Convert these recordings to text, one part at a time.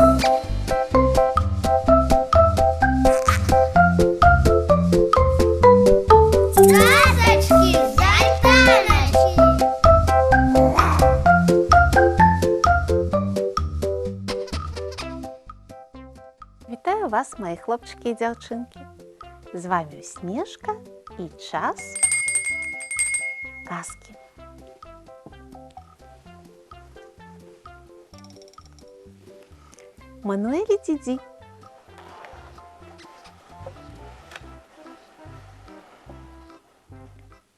Казочки з Альтаночки. Вітаю вас, мої хлопчики і дівчинки. З вами Снежка і час казки. Мануель і Діді.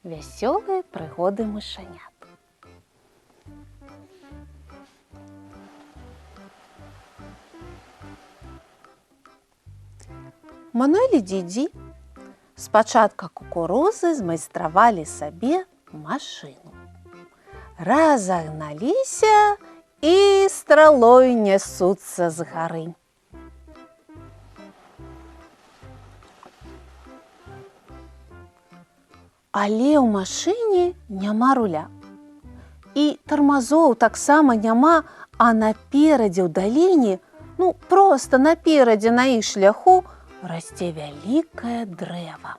Веселые пригоди мишенят. Мануель і Діді з пачатка кукурузы змайстравалі сабе машыну. Разагналіся і стралой нясуцца з гары. Але ў машыне няма руля. І тармазоў таксама няма, а наперадзе ў даліне, проста наперадзе на іх шляху расце вялікае дрэва.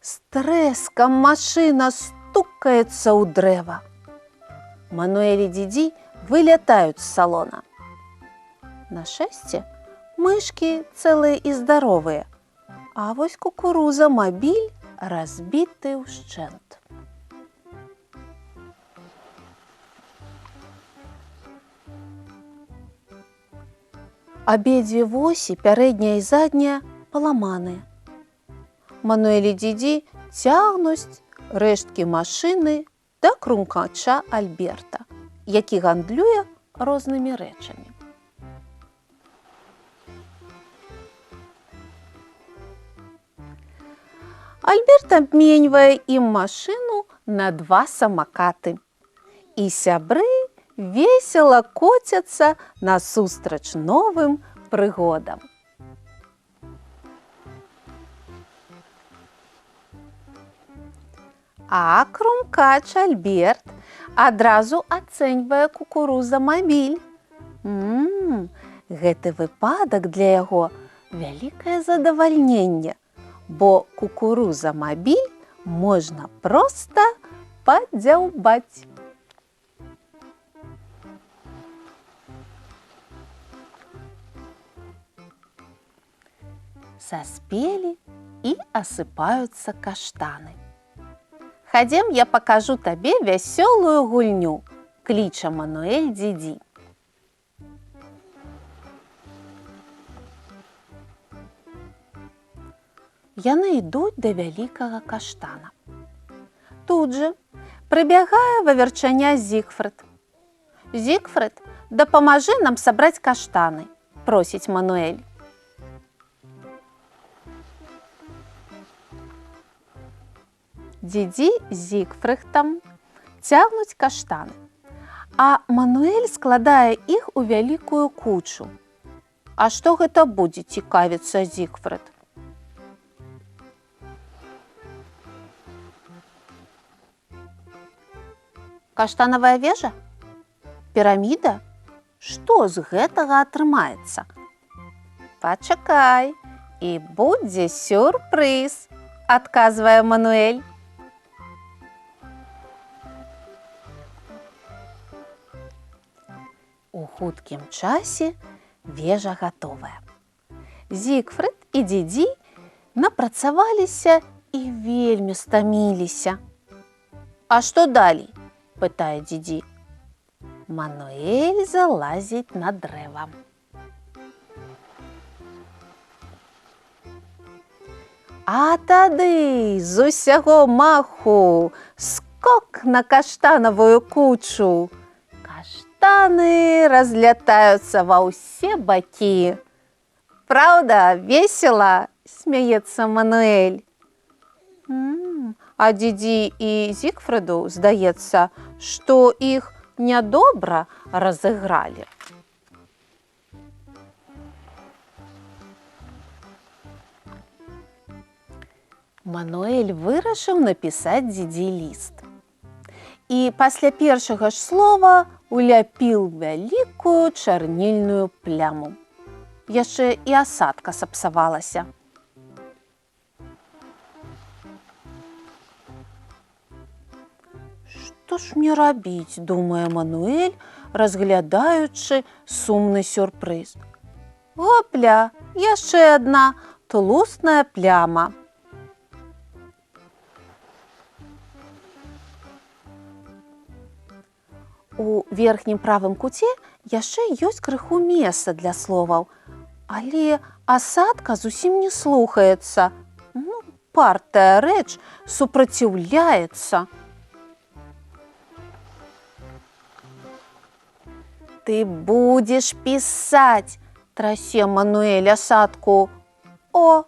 З трэскам машына стукаецца ў дрэва. Мануэль і Діді вылятаюць з салона. На шчасце, мышкі цэлыя і здаровыя, а вось кукуруза-мабіль разбіты ўшчэнт. Абедзве восі, пярэдняя і задняя, паламаныя. Мануэль і Діді цягнуць рэшткі машыны да крумкача Альберта, які гандлюе рознымі рэчамі. Альберт абменьвае ім машыну на 2 самакаты. І сябры весела коцяцца насустрач новым прыгодам. А крумкач Альберт адразу ацэньвае кукуруза-мабіль. Гэты выпадак для яго вялікае задавальненне, бо кукуруза-мабіль можна проста падзяўбаць. Саспелі і асыпаюцца каштаны. Хадзем, я пакажу табе вясёлую гульню, кліча Мануэль Діді. Яны ідуць да вялікага каштана. Тут жа прыбягае вавярчаня Зігфрыд. «Зігфрыд, дапамажы нам сабраць каштаны», – просіць Мануэль. Діді з Зігфрыдам цягнуць каштаны, а Мануэль складае іх у вялікую кучу. «А што гэта будзе?» – цікавіцца Зігфрыд. Каштанавая вежа? Піраміда? Што з гэтага атрымаецца? Пачакай, і будзе сюрпрыз, адказвае Мануэль. У хуткім часе вежа гатовая. Зігфрыд і Діді напрацаваліся і вельмі стаміліся. «А што далей?» – пытае Діді. Мануэль залазіць на дрэва. А тады з усяго маху скок на каштанавую кучу. Каштаны разлятаюцца ва ўсе бакі. «Праўда, весела?» – смяецца Мануэль. А Діді і Зігфрыду здаецца, што іх нядобра разыгралі. Мануэль вырашыў напісаць Діді ліст. і пасля першага ж слова уляпіў вялікую чарнільную пляму. Яшчэ і асадка сапсавалася. Што ж мне рабіць, думае Мануэль, разглядаючы сумны сюрпрыз. Опля, яшчэ адна тлустная пляма. У верхнім правым куце яшчэ ёсць крыху месца для словаў, але асадка зусім не слухаецца. Партая рэч супраціўляецца. Ты будзеш пісаць, трасе Мануэль асадку. О,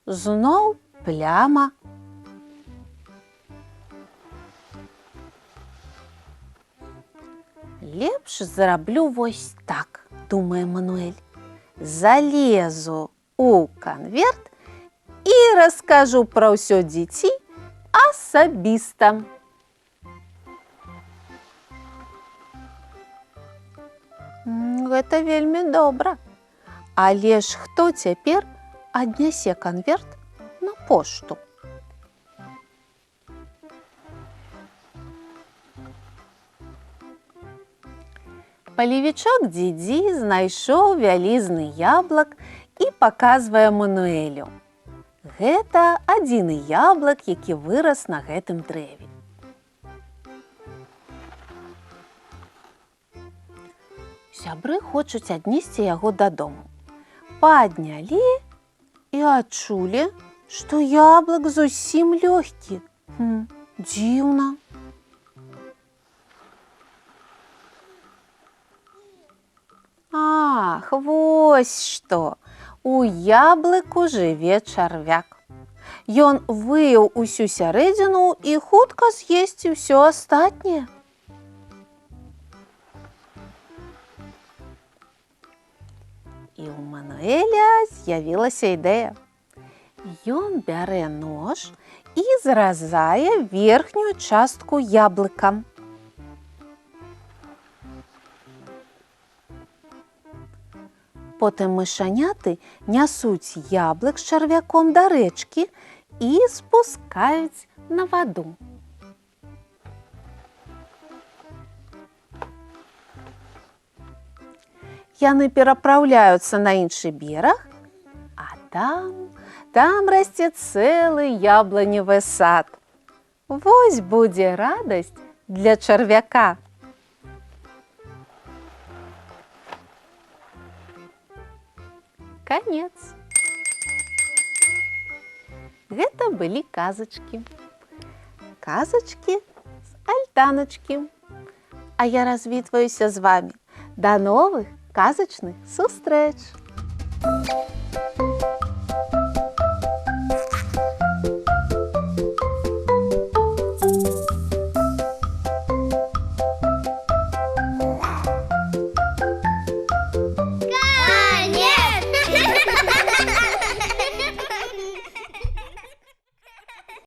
зноў пляма. Лепш зараблю вось так, думае Мануэль. Залезу у канверт і раскажу пра ўсё дзіцей асабіста. Гэта вельмі добра. Але ж хто цяпер аднясе канверт на пошту? Палевічок Дзідзі знайшоў вялізны яблык і паказвае Мануэлю. Гэта адзіны яблык, які вырас на гэтым дрэве. Сябры хочуць аднесці яго дадому. Паднялі і адчулі, што яблык зусім лёгкі. Дзіўна. Ах, вось што! У яблыку жыве чарвяк. Ён выеў усю сярэдзіну і хутка з'есці ўсё астатняе. І ў Мануэля з'явілася ідэя. Ён бярэ нож і зразае верхнюю частку яблыка. Потым мышаняты нясуць яблык з чарвяком да рэчкі і спускаюць на ваду. Яны перапраўляюцца на іншы бераг, а там расце цэлы яблыневы сад. Вось будзе радасць для чарвяка. Канец. Гэта былі казачкі. Казачкі з альтаначкі. А я развітваюся з вамі. Да новых казачных сустрэч!